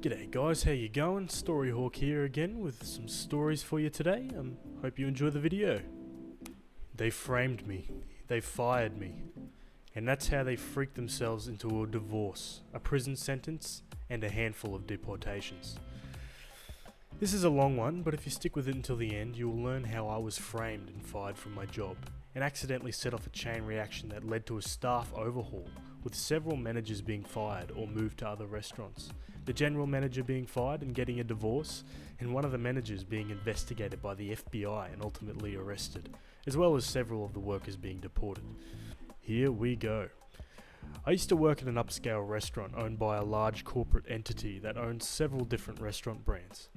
G'day guys, how you going? Storyhawk here again with some stories for you today. Hope you enjoy the video. They framed me, they fired me, and that's how they freaked themselves into a divorce, a prison sentence, and a handful of deportations. This is a long one, but if you stick with it until the end, you will learn how I was framed and fired from my job, and accidentally set off a chain reaction that led to a staff overhaul, with several managers being fired or moved to other restaurants. The general manager being fired and getting a divorce, and one of the managers being investigated by the FBI and ultimately arrested, as well as several of the workers being deported. Here we go. I used to work at an upscale restaurant owned by a large corporate entity that owns several different restaurant brands.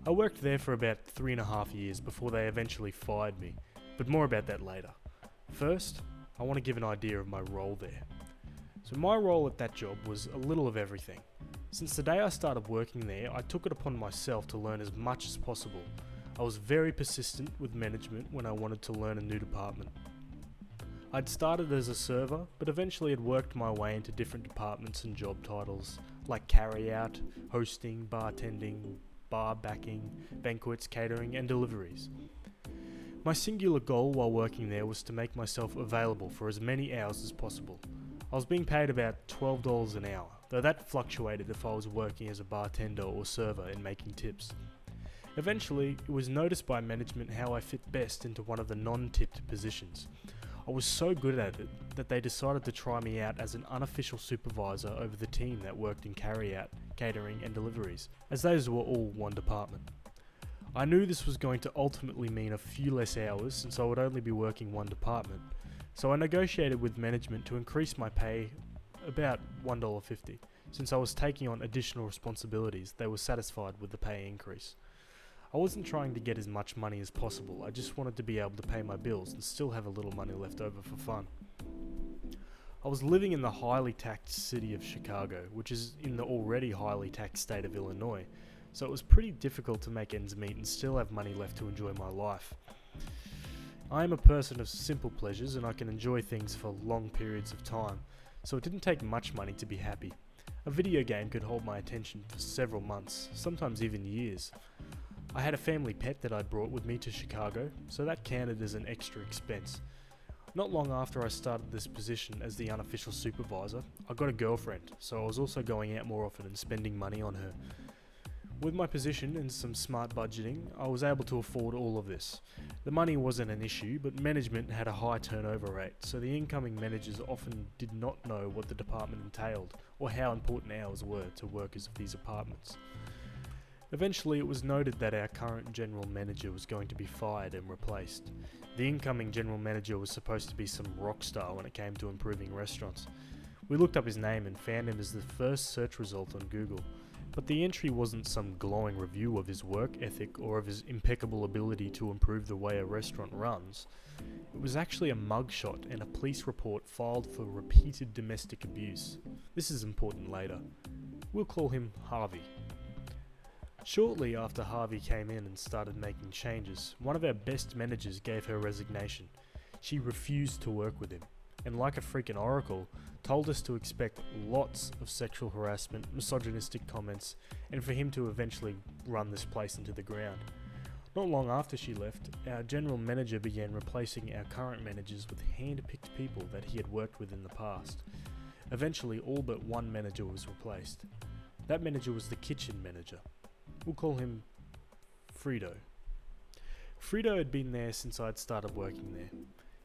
I worked there for about 3.5 years before they eventually fired me, but more about that later. First, I want to give an idea of my role there. So my role at that job was a little of everything. Since the day I started working there, I took it upon myself to learn as much as possible. I was very persistent with management when I wanted to learn a new department. I'd started as a server, but eventually had worked my way into different departments and job titles, like carry-out, hosting, bartending, bar backing, banquets, catering, and deliveries. My singular goal while working there was to make myself available for as many hours as possible. I was being paid about $12 an hour, though that fluctuated if I was working as a bartender or server and making tips. Eventually, it was noticed by management how I fit best into one of the non-tipped positions. I was so good at it that they decided to try me out as an unofficial supervisor over the team that worked in carry-out, catering and deliveries, as those were all one department. I knew this was going to ultimately mean a few less hours since I would only be working one department, so I negotiated with management to increase my pay about $1.50. Since I was taking on additional responsibilities, they were satisfied with the pay increase. I wasn't trying to get as much money as possible, I just wanted to be able to pay my bills and still have a little money left over for fun. I was living in the highly taxed city of Chicago, which is in the already highly taxed state of Illinois, so it was pretty difficult to make ends meet and still have money left to enjoy my life. I am a person of simple pleasures and I can enjoy things for long periods of time, so it didn't take much money to be happy. A video game could hold my attention for several months, sometimes even years. I had a family pet that I'd brought with me to Chicago, so that counted as an extra expense. Not long after I started this position as the unofficial supervisor, I got a girlfriend, so I was also going out more often and spending money on her. With my position and some smart budgeting, I was able to afford all of this. The money wasn't an issue, but management had a high turnover rate, so the incoming managers often did not know what the department entailed, or how important hours were to workers of these apartments. Eventually it was noted that our current general manager was going to be fired and replaced. The incoming general manager was supposed to be some rock star when it came to improving restaurants. We looked up his name and found him as the first search result on Google. But the entry wasn't some glowing review of his work ethic or of his impeccable ability to improve the way a restaurant runs. It was actually a mugshot and a police report filed for repeated domestic abuse. This is important later. We'll call him Harvey. Shortly after Harvey came in and started making changes, one of our best managers gave her resignation. She refused to work with him, and like a freaking oracle, told us to expect lots of sexual harassment, misogynistic comments, and for him to eventually run this place into the ground. Not long after she left, our general manager began replacing our current managers with hand-picked people that he had worked with in the past. Eventually, all but one manager was replaced. That manager was the kitchen manager. We'll call him Fredo. Fredo had been there since I'd started working there.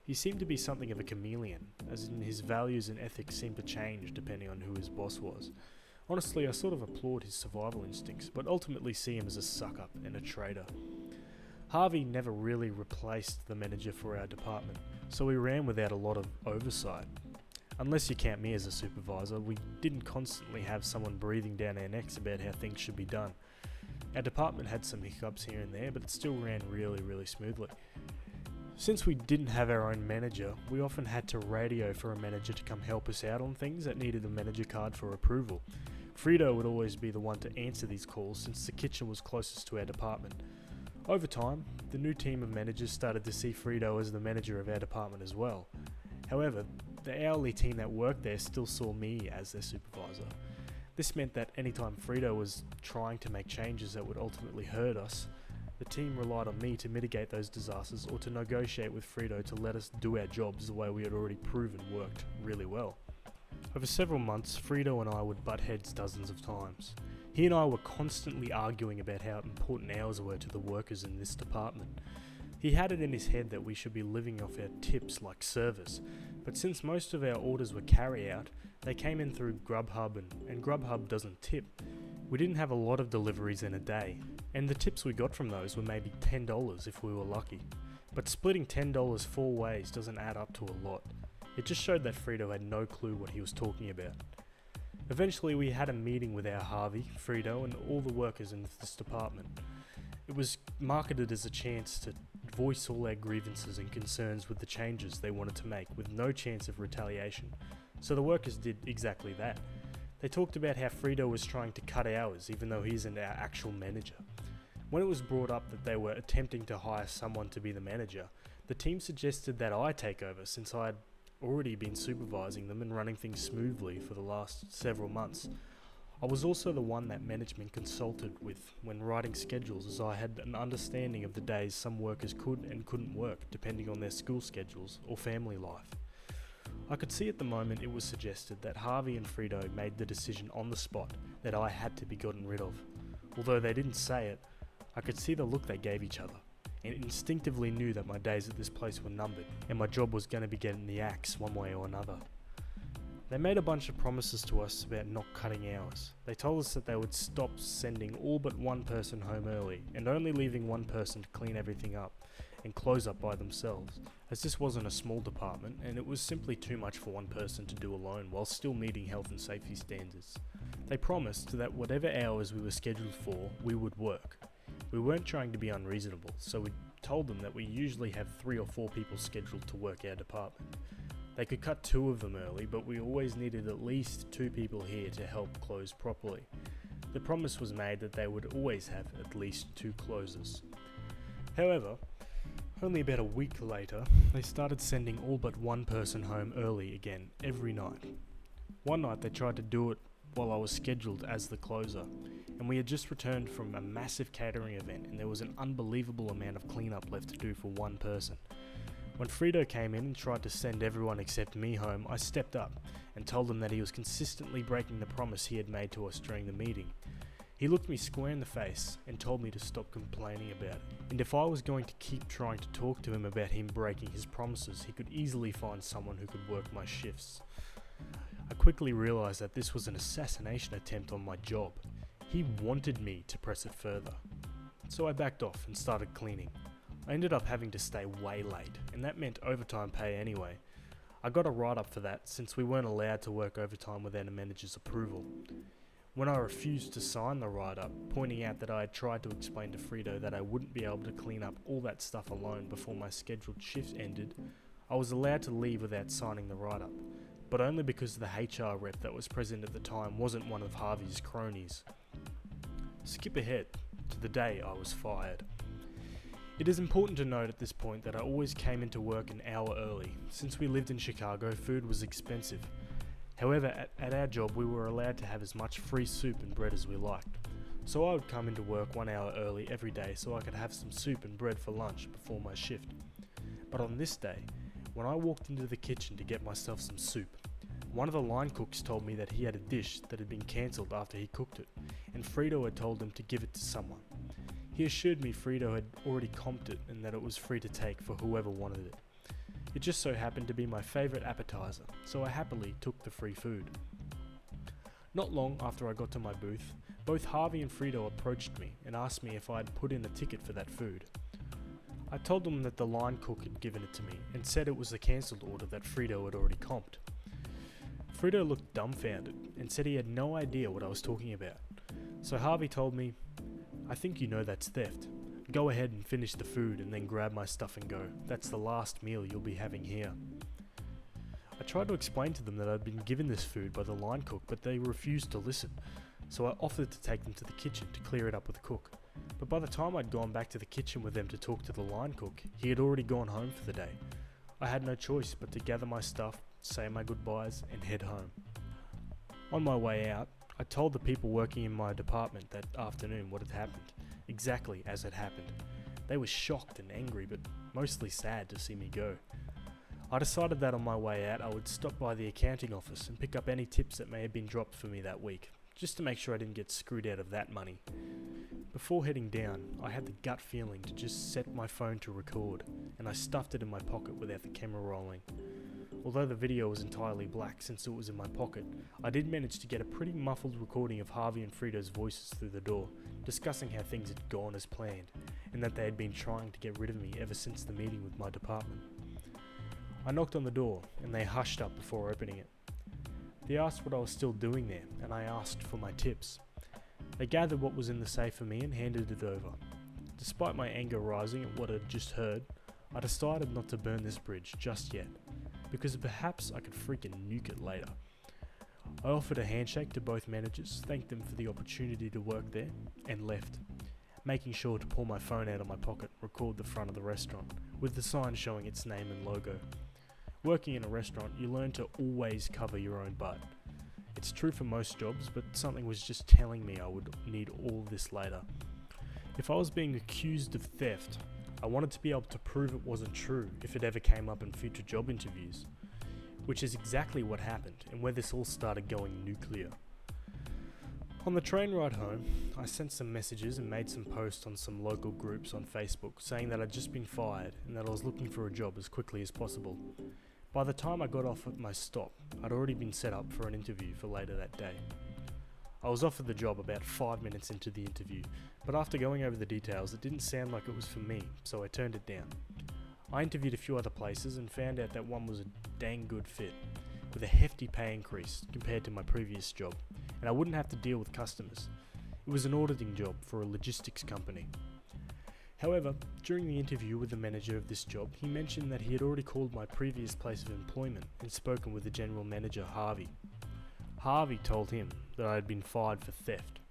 He seemed to be something of a chameleon, as in his values and ethics seemed to change depending on who his boss was. Honestly, I sort of applaud his survival instincts, but ultimately see him as a suck-up and a traitor. Harvey never really replaced the manager for our department, so we ran without a lot of oversight. Unless you count me as a supervisor, we didn't constantly have someone breathing down our necks about how things should be done. Our department had some hiccups here and there, but it still ran really smoothly. Since we didn't have our own manager, we often had to radio for a manager to come help us out on things that needed a manager card for approval. Fredo would always be the one to answer these calls since the kitchen was closest to our department. Over time, the new team of managers started to see Fredo as the manager of our department as well. However, the hourly team that worked there still saw me as their supervisor. This meant that anytime Frito was trying to make changes that would ultimately hurt us, the team relied on me to mitigate those disasters or to negotiate with Frito to let us do our jobs the way we had already proven worked really well. Over several months, Frito and I would butt heads dozens of times. He and I were constantly arguing about how important hours were to the workers in this department. He had it in his head that we should be living off our tips like servers, but since most of our orders were carry out, they came in through Grubhub and Grubhub doesn't tip. We didn't have a lot of deliveries in a day, and the tips we got from those were maybe $10 if we were lucky. But splitting $10 4 ways doesn't add up to a lot. It just showed that Frito had no clue what he was talking about. Eventually we had a meeting with our Harvey, Frito, and all the workers in this department. It was marketed as a chance to voice all our grievances and concerns with the changes they wanted to make with no chance of retaliation. So the workers did exactly that. They talked about how Frito was trying to cut hours even though he isn't our actual manager. When it was brought up that they were attempting to hire someone to be the manager, the team suggested that I take over since I had already been supervising them and running things smoothly for the last several months. I was also the one that management consulted with when writing schedules, as I had an understanding of the days some workers could and couldn't work depending on their school schedules or family life. I could see at the moment it was suggested that Harvey and Frito made the decision on the spot that I had to be gotten rid of. Although they didn't say it, I could see the look they gave each other, and instinctively knew that my days at this place were numbered, and my job was going to be getting the axe one way or another. They made a bunch of promises to us about not cutting hours. They told us that they would stop sending all but one person home early, and only leaving one person to clean everything up and close up by themselves, as this wasn't a small department and it was simply too much for one person to do alone while still meeting health and safety standards. They promised that whatever hours we were scheduled for, we would work. We weren't trying to be unreasonable, so we told them that we usually have 3 or 4 people scheduled to work our department. They could cut 2 of them early, but we always needed at least 2 people here to help close properly. The promise was made that they would always have at least 2 closers. However, only about a week later, they started sending all but one person home early again every night. One night they tried to do it while I was scheduled as the closer, and we had just returned from a massive catering event and there was an unbelievable amount of cleanup left to do for one person. When Frito came in and tried to send everyone except me home, I stepped up and told him that he was consistently breaking the promise he had made to us during the meeting. He looked me square in the face and told me to stop complaining about it, and if I was going to keep trying to talk to him about him breaking his promises, he could easily find someone who could work my shifts. I quickly realised that this was an assassination attempt on my job. He wanted me to press it further. So I backed off and started cleaning. I ended up having to stay way late, and that meant overtime pay anyway. I got a write-up for that since we weren't allowed to work overtime without a manager's approval. When I refused to sign the write-up, pointing out that I had tried to explain to Frito that I wouldn't be able to clean up all that stuff alone before my scheduled shift ended, I was allowed to leave without signing the write-up, but only because the HR rep that was present at the time wasn't one of Harvey's cronies. Skip ahead to the day I was fired. It is important to note at this point that I always came into work an hour early. Since we lived in Chicago, food was expensive. However, at our job we were allowed to have as much free soup and bread as we liked. So I would come into work 1 hour early every day so I could have some soup and bread for lunch before my shift. But on this day, when I walked into the kitchen to get myself some soup, one of the line cooks told me that he had a dish that had been cancelled after he cooked it, and Frito had told him to give it to someone. He assured me Frito had already comped it and that it was free to take for whoever wanted it. It just so happened to be my favourite appetizer, so I happily took the free food. Not long after I got to my booth, both Harvey and Frito approached me and asked me if I had put in a ticket for that food. I told them that the line cook had given it to me and said it was a cancelled order that Frito had already comped. Frito looked dumbfounded and said he had no idea what I was talking about. So Harvey told me, "I think you know that's theft. Go ahead and finish the food and then grab my stuff and go. That's the last meal you'll be having here." I tried to explain to them that I'd been given this food by the line cook, but they refused to listen. So I offered to take them to the kitchen to clear it up with the cook. But by the time I'd gone back to the kitchen with them to talk to the line cook, he had already gone home for the day. I had no choice but to gather my stuff, say my goodbyes, and head home. On my way out, I told the people working in my department that afternoon what had happened, exactly as it happened. They were shocked and angry, but mostly sad to see me go. I decided that on my way out I would stop by the accounting office and pick up any tips that may have been dropped for me that week, just to make sure I didn't get screwed out of that money. Before heading down, I had the gut feeling to just set my phone to record, and I stuffed it in my pocket without the camera rolling. Although the video was entirely black since it was in my pocket, I did manage to get a pretty muffled recording of Harvey and Frida's voices through the door, discussing how things had gone as planned, and that they had been trying to get rid of me ever since the meeting with my department. I knocked on the door, and they hushed up before opening it. They asked what I was still doing there, and I asked for my tips. They gathered what was in the safe for me and handed it over. Despite my anger rising at what I had just heard, I decided not to burn this bridge just yet, because perhaps I could freaking nuke it later. I offered a handshake to both managers, thanked them for the opportunity to work there, and left, making sure to pull my phone out of my pocket and record the front of the restaurant, with the sign showing its name and logo. Working in a restaurant, you learn to always cover your own butt. It's true for most jobs, but something was just telling me I would need all this later. If I was being accused of theft, I wanted to be able to prove it wasn't true if it ever came up in future job interviews, which is exactly what happened and where this all started going nuclear. On the train ride home, I sent some messages and made some posts on some local groups on Facebook saying that I'd just been fired and that I was looking for a job as quickly as possible. By the time I got off at my stop, I'd already been set up for an interview for later that day. I was offered the job about 5 minutes into the interview, but after going over the details it didn't sound like it was for me, so I turned it down. I interviewed a few other places and found out that one was a dang good fit, with a hefty pay increase compared to my previous job, and I wouldn't have to deal with customers. It was an auditing job for a logistics company. However, during the interview with the manager of this job, he mentioned that he had already called my previous place of employment and spoken with the general manager, Harvey. Harvey told him that I had been fired for theft.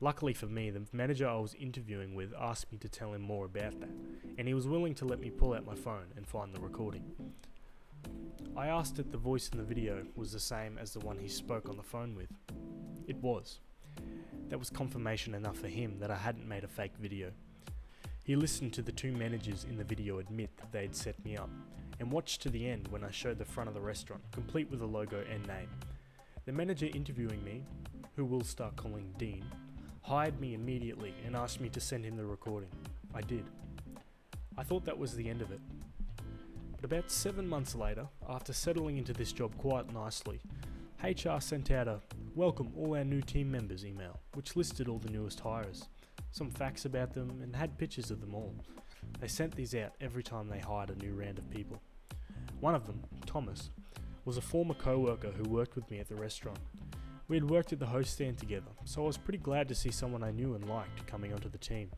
Luckily for me, the manager I was interviewing with asked me to tell him more about that, and he was willing to let me pull out my phone and find the recording. I asked if the voice in the video was the same as the one he spoke on the phone with. It was. That was confirmation enough for him that I hadn't made a fake video. He listened to the two managers in the video admit that they had set me up, and watched to the end when I showed the front of the restaurant, complete with the logo and name. The manager interviewing me, who we'll start calling Dean, hired me immediately and asked me to send him the recording. I did. I thought that was the end of it. But about 7 months later, after settling into this job quite nicely, HR sent out a "Welcome all our new team members" email, which listed all the newest hires, some facts about them, and had pictures of them all. They sent these out every time they hired a new round of people. One of them, Thomas, was a former co-worker who worked with me at the restaurant. We had worked at the host stand together, so I was pretty glad to see someone I knew and liked coming onto the team.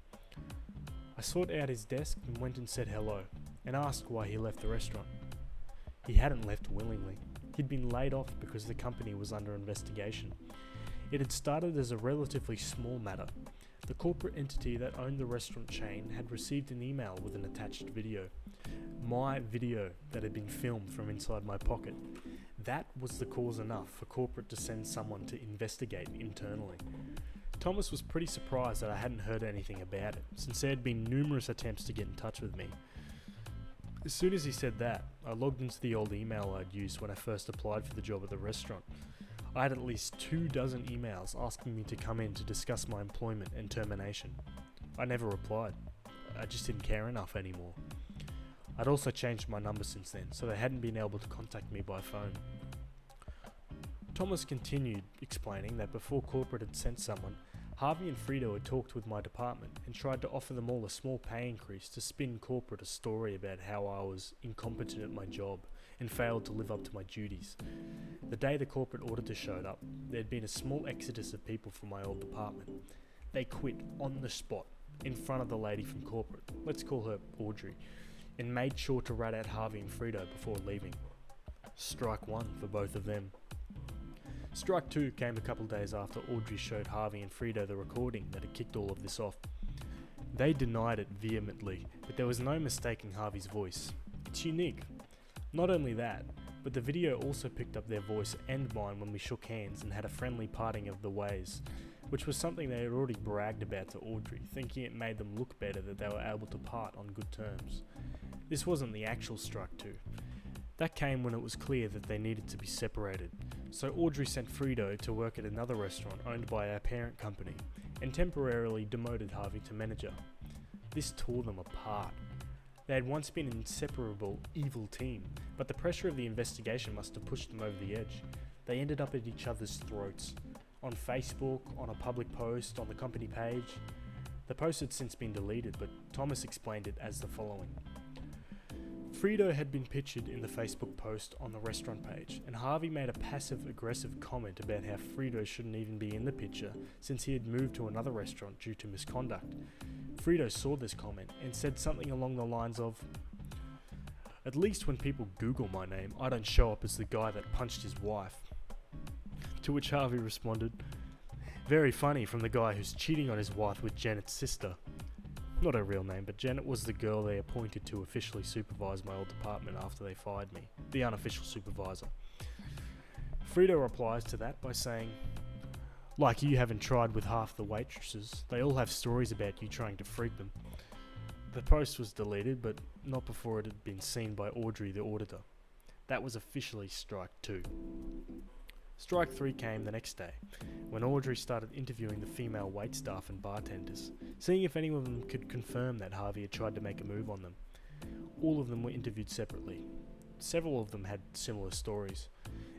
I sought out his desk and went and said hello, and asked why he left the restaurant. He hadn't left willingly. He'd been laid off because the company was under investigation. It had started as a relatively small matter. The corporate entity that owned the restaurant chain had received an email with an attached video. My video that had been filmed from inside my pocket. That was the cause enough for corporate to send someone to investigate internally. Thomas was pretty surprised that I hadn't heard anything about it, since there had been numerous attempts to get in touch with me. As soon as he said that, I logged into the old email I'd used when I first applied for the job at the restaurant. I had at least 24 emails asking me to come in to discuss my employment and termination. I never replied. I just didn't care enough anymore. I'd also changed my number since then, so they hadn't been able to contact me by phone. Thomas continued, explaining that before corporate had sent someone, Harvey and Frida had talked with my department and tried to offer them all a small pay increase to spin corporate a story about how I was incompetent at my job and failed to live up to my duties. The day the corporate auditor showed up, there had been a small exodus of people from my old department. They quit on the spot, in front of the lady from corporate, let's call her Audrey, and made sure to rat out Harvey and Frida before leaving. Strike one for both of them. Strike two came a couple days after Audrey showed Harvey and Frida the recording that had kicked all of this off. They denied it vehemently, but there was no mistaking Harvey's voice. It's unique. Not only that, but the video also picked up their voice and mine when we shook hands and had a friendly parting of the ways, which was something they had already bragged about to Audrey, thinking it made them look better that they were able to part on good terms. This wasn't the actual strike two. That came when it was clear that they needed to be separated, so Audrey sent Frito to work at another restaurant owned by our parent company, and temporarily demoted Harvey to manager. This tore them apart. They had once been an inseparable, evil team, but the pressure of the investigation must have pushed them over the edge. They ended up at each other's throats. On Facebook, on a public post, on the company page. The post had since been deleted, but Thomas explained it as the following. Frito had been pictured in the Facebook post on the restaurant page, and Harvey made a passive-aggressive comment about how Frito shouldn't even be in the picture since he had moved to another restaurant due to misconduct. Frito saw this comment and said something along the lines of, "At least when people Google my name, I don't show up as the guy that punched his wife." To which Harvey responded, "Very funny from the guy who's cheating on his wife with Janet's sister." Not her real name, but Janet was the girl they appointed to officially supervise my old department after they fired me, the unofficial supervisor. Frito replies to that by saying, "Like you haven't tried with half the waitresses, they all have stories about you trying to freak them." The post was deleted, but not before it had been seen by Audrey, the auditor. That was officially strike 2. Strike 3 came the next day, when Audrey started interviewing the female waitstaff and bartenders, seeing if any of them could confirm that Harvey had tried to make a move on them. All of them were interviewed separately. Several of them had similar stories.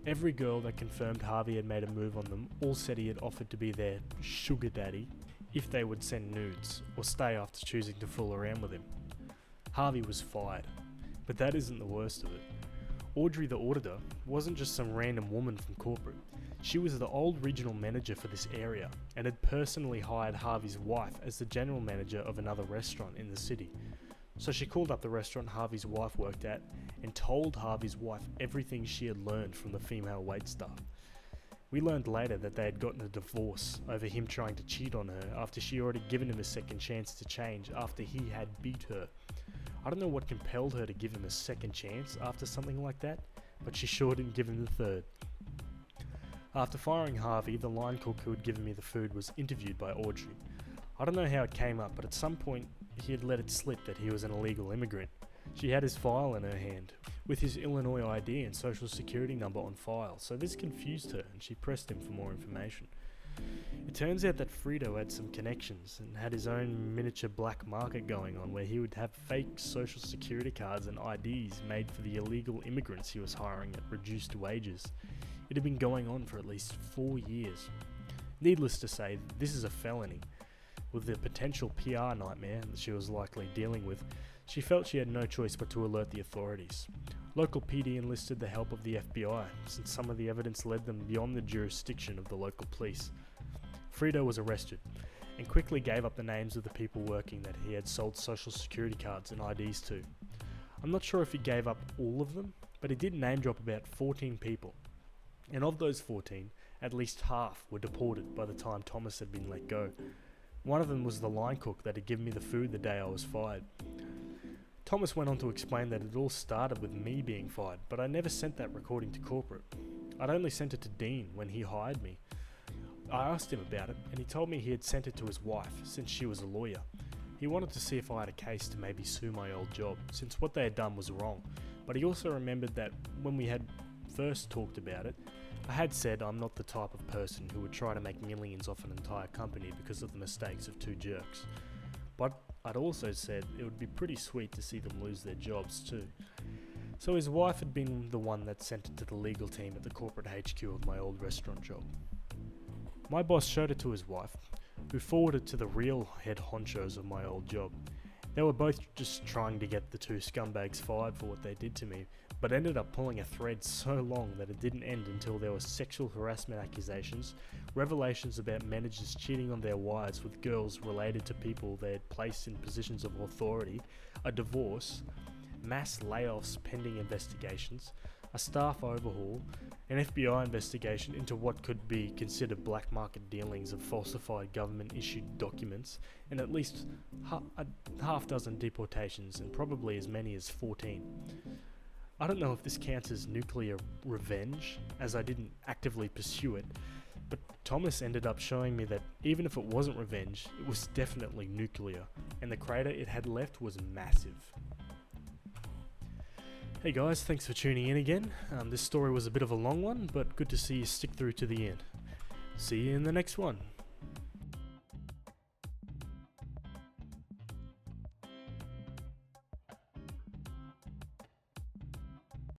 Every girl that confirmed Harvey had made a move on them all said he had offered to be their sugar daddy if they would send nudes or stay after choosing to fool around with him. Harvey was fired, but that isn't the worst of it. Audrey the auditor wasn't just some random woman from corporate. She was the old regional manager for this area and had personally hired Harvey's wife as the general manager of another restaurant in the city. So she called up the restaurant Harvey's wife worked at and told Harvey's wife everything she had learned from the female waitstaff. We learned later that they had gotten a divorce over him trying to cheat on her after she already given him a second chance to change after he had beat her. I don't know what compelled her to give him a second chance after something like that, but she sure didn't give him the third. After firing Harvey, the line cook who had given me the food was interviewed by Audrey. I don't know how it came up, but at some point he had let it slip that he was an illegal immigrant. She had his file in her hand, with his Illinois ID and social security number on file, so this confused her and she pressed him for more information. It turns out that Frito had some connections and had his own miniature black market going on where he would have fake social security cards and IDs made for the illegal immigrants he was hiring at reduced wages. It had been going on for at least 4 years. Needless to say, this is a felony. With the potential PR nightmare that she was likely dealing with, she felt she had no choice but to alert the authorities. Local PD enlisted the help of the FBI, since some of the evidence led them beyond the jurisdiction of the local police. Frito was arrested, and quickly gave up the names of the people working that he had sold social security cards and IDs to. I'm not sure if he gave up all of them, but he did name drop about 14 people. And of those 14, at least half were deported by the time Thomas had been let go. One of them was the line cook that had given me the food the day I was fired. Thomas went on to explain that it all started with me being fired, but I never sent that recording to corporate. I'd only sent it to Dean when he hired me. I asked him about it, and he told me he had sent it to his wife, since she was a lawyer. He wanted to see if I had a case to maybe sue my old job, since what they had done was wrong, but he also remembered that when we had first talked about it, I had said I'm not the type of person who would try to make millions off an entire company because of the mistakes of 2 jerks. But I'd also said it would be pretty sweet to see them lose their jobs too. So his wife had been the one that sent it to the legal team at the corporate HQ of my old restaurant job. My boss showed it to his wife, who forwarded it to the real head honchos of my old job. They were both just trying to get the 2 scumbags fired for what they did to me, but ended up pulling a thread so long that it didn't end until there were sexual harassment accusations, revelations about managers cheating on their wives with girls related to people they had placed in positions of authority, a divorce, mass layoffs pending investigations, a staff overhaul, an FBI investigation into what could be considered black market dealings of falsified government-issued documents, and at least a half dozen deportations and probably as many as 14. I don't know if this counts as nuclear revenge, as I didn't actively pursue it, but Thomas ended up showing me that even if it wasn't revenge, it was definitely nuclear, and the crater it had left was massive. Hey guys, thanks for tuning in again. This story was a bit of a long one, but good to see you stick through to the end. See you in the next one.